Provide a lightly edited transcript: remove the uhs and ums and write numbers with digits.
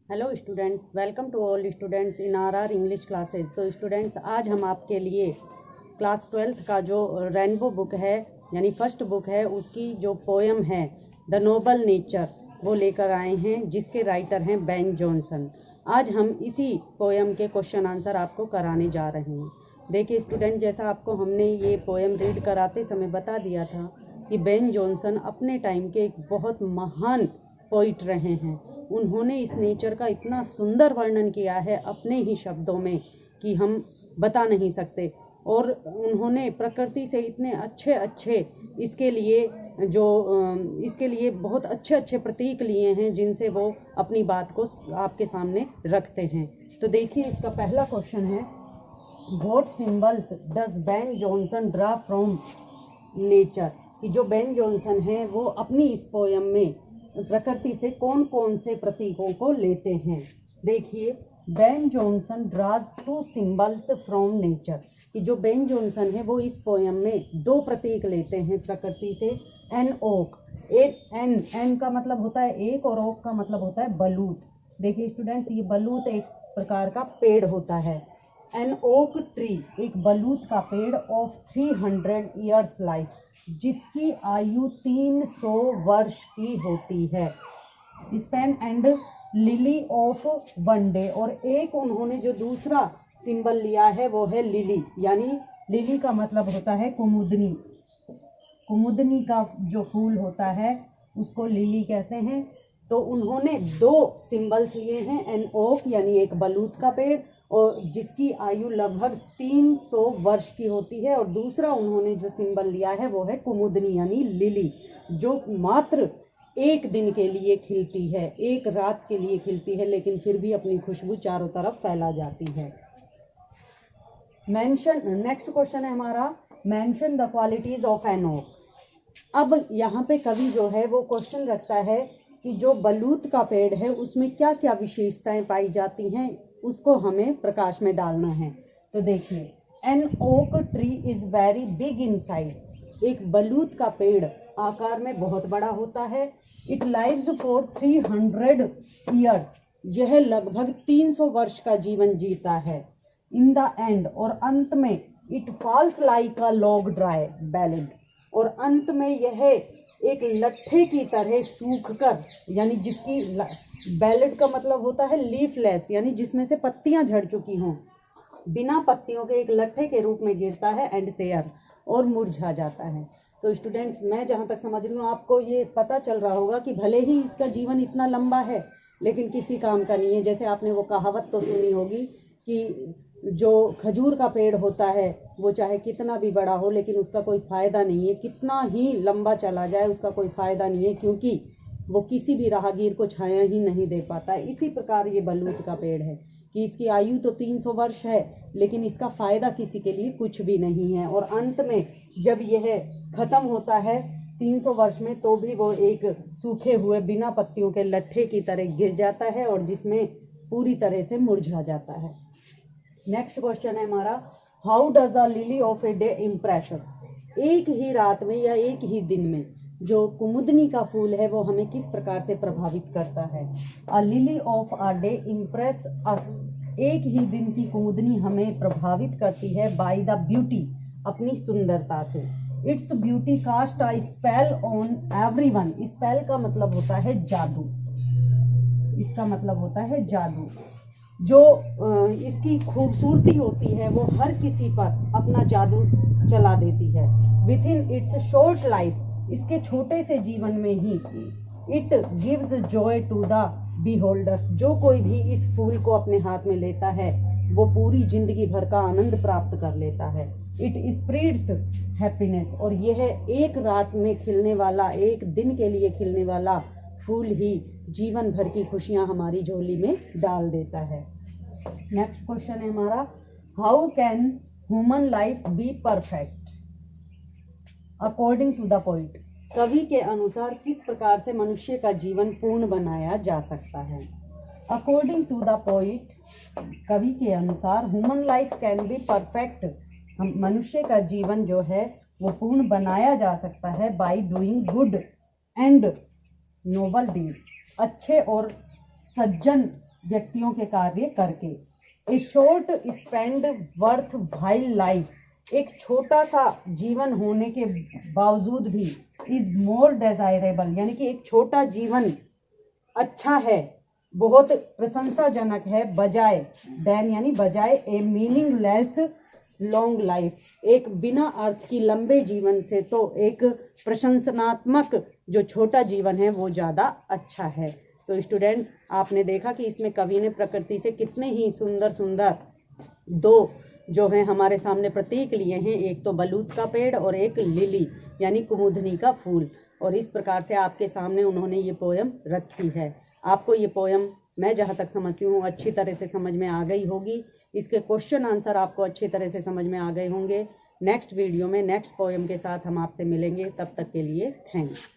Hello students, welcome to all students in our English classes. तो students, आज हम आपके लिए क्लास 12th का जो रेनबो बुक है यानी फर्स्ट बुक है, उसकी जो पोएम है द नोबल नेचर, वो लेकर आए हैं, जिसके राइटर हैं बेन जॉनसन। आज हम इसी पोएम के क्वेश्चन आंसर आपको कराने जा रहे हैं। देखिए स्टूडेंट, जैसा आपको हमने ये पोएम रीड कराते समय बता दिया था कि बेन जॉनसन अपने टाइम के एक बहुत महान पोइट रहे हैं। उन्होंने इस नेचर का इतना सुंदर वर्णन किया है अपने ही शब्दों में कि हम बता नहीं सकते। और उन्होंने प्रकृति से इतने अच्छे इसके लिए बहुत अच्छे प्रतीक लिए हैं, जिनसे वो अपनी बात को आपके सामने रखते हैं। तो देखिए, इसका पहला क्वेश्चन है, what symbols does Ben Jonson draw from nature. कि जो बेन जॉनसन है वो अपनी इस पोयम में प्रकृति से कौन कौन से प्रतीकों को लेते हैं। देखिए, Ben Jonson draws 2 symbols from nature. कि जो बेन जॉनसन है वो इस पोयम में 2 प्रतीक लेते हैं प्रकृति से। एन ओक, एन का मतलब होता है एक और ओक का मतलब होता है बलूत। देखिए स्टूडेंट्स, ये बलूत एक प्रकार का पेड़ होता है। एन ओक ट्री, एक बलूत का पेड़, ऑफ 300 ईयर्स लाइफ, जिसकी आयु 300 वर्ष की होती है। Spain and lily of one day, और एक उन्होंने जो दूसरा सिंबल लिया है वो है लिली, यानी लिली का मतलब होता है कुमुदनी। कुमुदनी का जो फूल होता है उसको लिली कहते हैं। तो उन्होंने 2 सिंबल्स लिए हैं, एन ओक यानी एक बलूत का पेड़, और जिसकी आयु लगभग 300 वर्ष की होती है, और दूसरा उन्होंने जो सिंबल लिया है वो है कुमुदनी यानी लिली, जो मात्र एक दिन के लिए खिलती है, एक रात के लिए खिलती है, लेकिन फिर भी अपनी खुशबू चारों तरफ फैला जाती है। नेक्स्ट क्वेश्चन है हमारा, mention the qualities of an oak. अब यहाँ पे कवि जो है वो क्वेश्चन रखता है कि जो बलूत का पेड़ है उसमें क्या क्या विशेषताएं पाई जाती हैं, उसको हमें प्रकाश में डालना है। तो देखिए, an oak tree is very big in size. एक बलूत का पेड़ आकार में बहुत बड़ा होता है। इट लाइव्स फॉर 300 ईयर्स, यह लगभग 300 वर्ष का जीवन जीता है। इन द एंड, और अंत में, it falls like a log dry ballad, और अंत में यह एक लट्ठे की तरह सूख कर, यानी जिसकी बैलेड का मतलब होता है लीफलेस, यानी जिसमें से पत्तियां झड़ चुकी हों, बिना पत्तियों के एक लट्ठे के रूप में गिरता है एंड शेयर, और मुरझा जाता है। तो स्टूडेंट्स, मैं जहाँ तक समझ रही हूँ आपको ये पता चल रहा होगा कि भले ही इसका जीवन इतना लंबा है लेकिन किसी काम का नहीं है। जैसे आपने वो कहावत तो सुनी होगी कि जो खजूर का पेड़ होता है वो चाहे कितना भी बड़ा हो लेकिन उसका कोई फ़ायदा नहीं है, कितना ही लंबा चला जाए उसका कोई फ़ायदा नहीं है, क्योंकि वो किसी भी राहगीर को छाया ही नहीं दे पाता। इसी प्रकार ये बलूत का पेड़ है कि इसकी आयु तो 300 वर्ष है लेकिन इसका फ़ायदा किसी के लिए कुछ भी नहीं है, और अंत में जब यह ख़त्म होता है 300 वर्ष में, तो भी वो एक सूखे हुए बिना पत्तियों के लट्ठे की तरह गिर जाता है, और जिसमें पूरी तरह से मुरझा जाता है। नेक्स्ट क्वेश्चन है हमारा, how does a lily of a day impress. एक ही रात में या एक ही दिन में जो कुमुदनी का फूल है वो हमें किस प्रकार से प्रभावित करता है। A lily of a day impress us, एक ही दिन की कुमुदनी हमें प्रभावित करती है बाय द ब्यूटी, अपनी सुंदरता से। Its beauty cast a spell on everyone. Spell का मतलब होता है जादू, इसका मतलब होता है जादू। जो इसकी खूबसूरती होती है वो हर किसी पर अपना जादू चला देती है। Within its short life, इसके छोटे से जीवन में ही, it gives joy to the beholders, जो कोई भी इस फूल को अपने हाथ में लेता है वो पूरी जिंदगी भर का आनंद प्राप्त कर लेता है। इट स्प्रेड्स हैप्पीनेस, और यह एक रात में खिलने वाला, एक दिन के लिए खिलने वाला फूल ही जीवन भर की खुशियां हमारी झोली में डाल देता है। नेक्स्ट क्वेश्चन है हमारा, how can human life be perfect according to the poet. कवि के अनुसार किस प्रकार से मनुष्य का जीवन पूर्ण बनाया जा सकता है। अकॉर्डिंग टू द पोइट, कवि के अनुसार human life can be perfect, मनुष्य का जीवन जो है वो पूर्ण बनाया जा सकता है by doing good and noble deeds, अच्छे और सज्जन व्यक्तियों के कार्य करके। A short spend worthwhile life, एक छोटा सा जीवन होने के बावजूद भी इज मोर डिजायरेबल, यानी कि एक छोटा जीवन अच्छा है, बहुत प्रशंसाजनक है, बजाय देन यानी बजाय ए मीनिंगलेस लॉन्ग लाइफ, एक बिना अर्थ की लंबे जीवन से तो एक प्रशंसनात्मक जो छोटा जीवन है वो ज़्यादा अच्छा है। तो स्टूडेंट्स, आपने देखा कि इसमें कवि ने प्रकृति से कितने ही सुंदर सुंदर दो जो है हमारे सामने प्रतीक लिए हैं, एक तो बलूत का पेड़ और एक लिली यानी कुमुदनी का फूल। और इस प्रकार से आपके सामने उन्होंने ये पोयम रखी है। आपको ये पोयम मैं जहाँ तक समझती हूँ अच्छी तरह से समझ में आ गई होगी। इसके क्वेश्चन आंसर आपको अच्छी तरह से समझ में आ गए होंगे। नेक्स्ट वीडियो में नेक्स्ट पोयम के साथ हम आपसे मिलेंगे, तब तक के लिए थैंक्स।